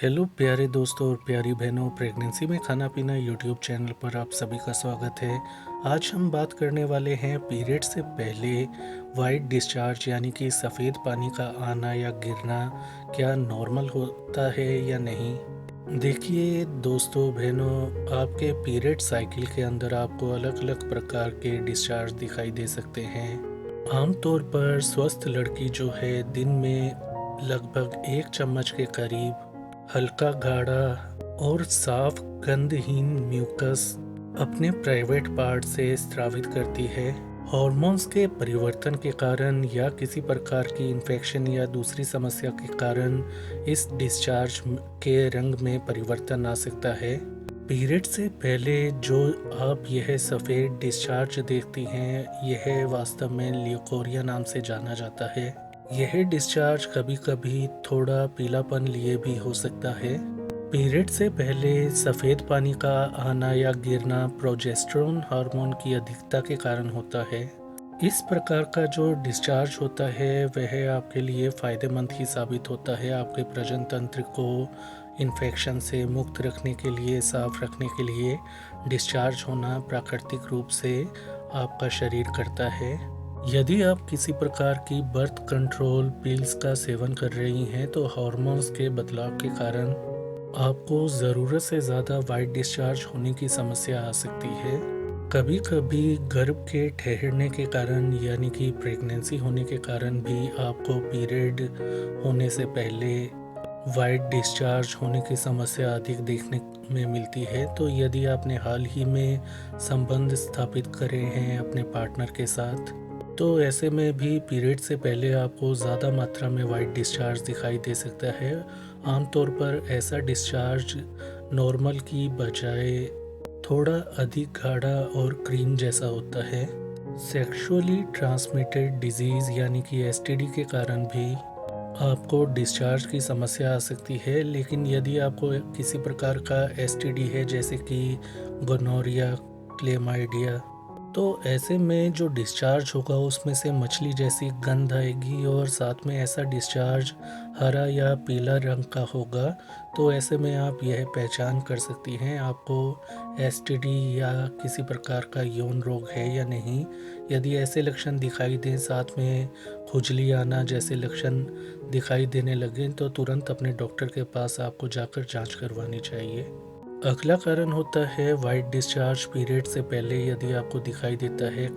Hello प्यारे दोस्तों और प्यारी बहनों, प्रेगनेंसी में खाना पीना यूट्यूब चैनल पर आप सभी का स्वागत है। आज हम बात करने वाले हैं पीरियड से पहले वाइट डिस्चार्ज यानी कि सफ़ेद पानी का आना या गिरना क्या नॉर्मल होता है या नहीं। देखिए दोस्तों बहनों, आपके पीरियड साइकिल के अंदर आपको अलग अलग प्रकार के डिस्चार्ज दिखाई दे सकते हैं। आमतौर पर स्वस्थ लड़की जो है दिन में लगभग 1 चम्मच के करीब हल्का गाढ़ा और साफ गंधहीन म्यूकस अपने प्राइवेट पार्ट से स्रावित करती है। हॉर्मोन्स के परिवर्तन के कारण या किसी प्रकार की इन्फेक्शन या दूसरी समस्या के कारण इस डिस्चार्ज के रंग में परिवर्तन आ सकता है। पीरियड से पहले जो आप यह सफ़ेद डिस्चार्ज देखती हैं, यह वास्तव में ल्यूकोरिया नाम से जाना जाता है। यह डिस्चार्ज कभी कभी थोड़ा पीलापन लिए भी हो सकता है। पीरियड से पहले सफ़ेद पानी का आना या गिरना प्रोजेस्टेरोन हार्मोन की अधिकता के कारण होता है। इस प्रकार का जो डिस्चार्ज होता है वह आपके लिए फ़ायदेमंद ही साबित होता है। आपके प्रजनन तंत्र को इन्फेक्शन से मुक्त रखने के लिए, साफ रखने के लिए डिस्चार्ज होना प्राकृतिक रूप से आपका शरीर करता है। यदि आप किसी प्रकार की बर्थ कंट्रोल पिल्स का सेवन कर रही हैं तो हार्मोन्स के बदलाव के कारण आपको ज़रूरत से ज़्यादा वाइट डिस्चार्ज होने की समस्या आ सकती है। कभी कभी गर्भ के ठहरने के कारण यानी कि प्रेगनेंसी होने के कारण भी आपको पीरियड होने से पहले वाइट डिस्चार्ज होने की समस्या अधिक देखने में मिलती है। तो यदि आपने हाल ही में संबंध स्थापित करे हैं अपने पार्टनर के साथ, तो ऐसे में भी पीरियड से पहले आपको ज़्यादा मात्रा में वाइट डिस्चार्ज दिखाई दे सकता है। आमतौर पर ऐसा डिस्चार्ज नॉर्मल की बजाय थोड़ा अधिक गाढ़ा और क्रीम जैसा होता है। सेक्सुअली ट्रांसमिटेड डिजीज़ यानी कि एसटीडी के कारण भी आपको डिस्चार्ज की समस्या आ सकती है। लेकिन यदि आपको किसी प्रकार का एसटीडी है जैसे कि गोनोरिया, क्लेमाइडिया, तो ऐसे में जो डिस्चार्ज होगा उसमें से मछली जैसी गंध आएगी और साथ में ऐसा डिस्चार्ज हरा या पीला रंग का होगा। तो ऐसे में आप यह पहचान कर सकती हैं आपको एसटीडी या किसी प्रकार का यौन रोग है या नहीं। यदि ऐसे लक्षण दिखाई दें, साथ में खुजली आना जैसे लक्षण दिखाई देने लगें, तो तुरंत अपने डॉक्टर के पास आपको जाकर जांच करवानी चाहिए। अगला कारण होता है वाइट डिस्चार्ज पीरियड से पहले यदि आपको दिखाई देता है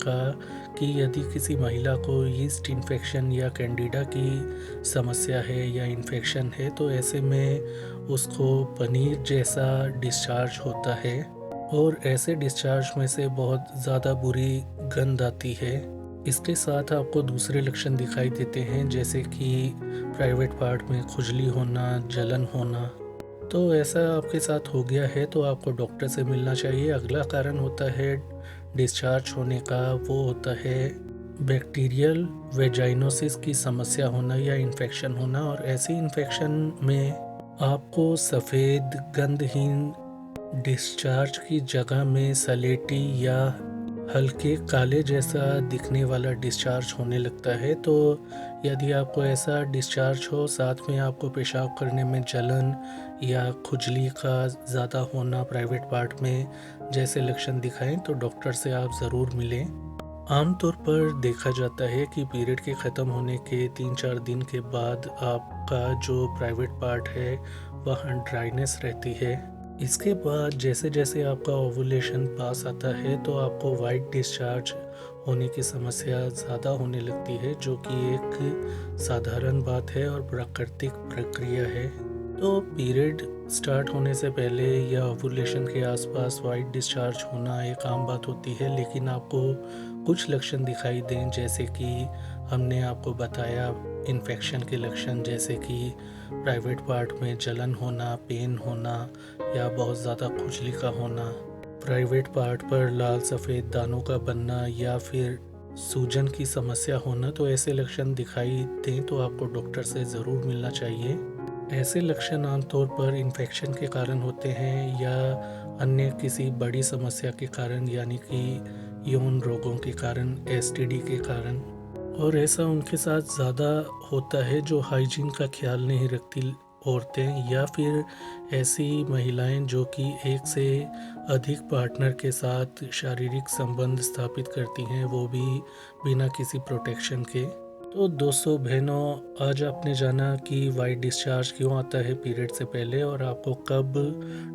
कि यदि किसी महिला को यीस्ट इन्फेक्शन या कैंडिडा की समस्या है या इन्फेक्शन है, तो ऐसे में उसको पनीर जैसा डिस्चार्ज होता है और ऐसे डिस्चार्ज में से बहुत ज़्यादा बुरी गंध आती है। इसके साथ आपको दूसरे लक्षण दिखाई देते हैं जैसे कि प्राइवेट पार्ट में खुजली होना, जलन होना। तो ऐसा आपके साथ हो गया है तो आपको डॉक्टर से मिलना चाहिए। अगला कारण होता है डिस्चार्ज होने का, वो होता है बैक्टीरियल वेजाइनोसिस की समस्या होना या इन्फेक्शन होना। और ऐसी इन्फेक्शन में आपको सफ़ेद गंधहीन डिस्चार्ज की जगह में सलेटी या हल्के काले जैसा दिखने वाला डिस्चार्ज होने लगता है। तो यदि आपको ऐसा डिस्चार्ज हो, साथ में आपको पेशाब करने में जलन या खुजली का ज़्यादा होना प्राइवेट पार्ट में जैसे लक्षण दिखाएं, तो डॉक्टर से आप ज़रूर मिलें। आमतौर पर देखा जाता है कि पीरियड के ख़त्म होने के 3-4 दिन के बाद आपका जो प्राइवेट पार्ट है वहाँ ड्राइनेस रहती है। इसके बाद जैसे जैसे आपका ओवुलेशन पास आता है तो आपको वाइट डिस्चार्ज होने की समस्या ज़्यादा होने लगती है, जो कि एक साधारण बात है और प्राकृतिक प्रक्रिया है। तो पीरियड स्टार्ट होने से पहले या ओवुलेशन के आसपास वाइट डिस्चार्ज होना एक आम बात होती है। लेकिन आपको कुछ लक्षण दिखाई दें जैसे कि हमने आपको बताया इन्फेक्शन के लक्षण, जैसे कि प्राइवेट पार्ट में जलन होना, पेन होना या बहुत ज़्यादा खुजली का होना, प्राइवेट पार्ट पर लाल सफ़ेद दानों का बनना या फिर सूजन की समस्या होना, तो ऐसे लक्षण दिखाई दें तो आपको डॉक्टर से ज़रूर मिलना चाहिए। ऐसे लक्षण आमतौर पर इन्फेक्शन के कारण होते हैं या अन्य किसी बड़ी समस्या के कारण यानी कि यौन रोगों के कारण, एसटीडी के कारण। और ऐसा उनके साथ ज़्यादा होता है जो हाइजीन का ख्याल नहीं रखती औरतें या फिर ऐसी महिलाएं जो कि एक से अधिक पार्टनर के साथ शारीरिक संबंध स्थापित करती हैं, वो भी बिना किसी प्रोटेक्शन के। तो दोस्तों बहनों, आज आपने जाना कि वाइट डिस्चार्ज क्यों आता है पीरियड से पहले और आपको कब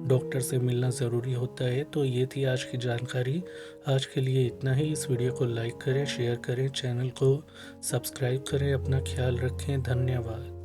डॉक्टर से मिलना ज़रूरी होता है। तो ये थी आज की जानकारी। आज के लिए इतना ही। इस वीडियो को लाइक करें, शेयर करें, चैनल को सब्सक्राइब करें। अपना ख्याल रखें। धन्यवाद।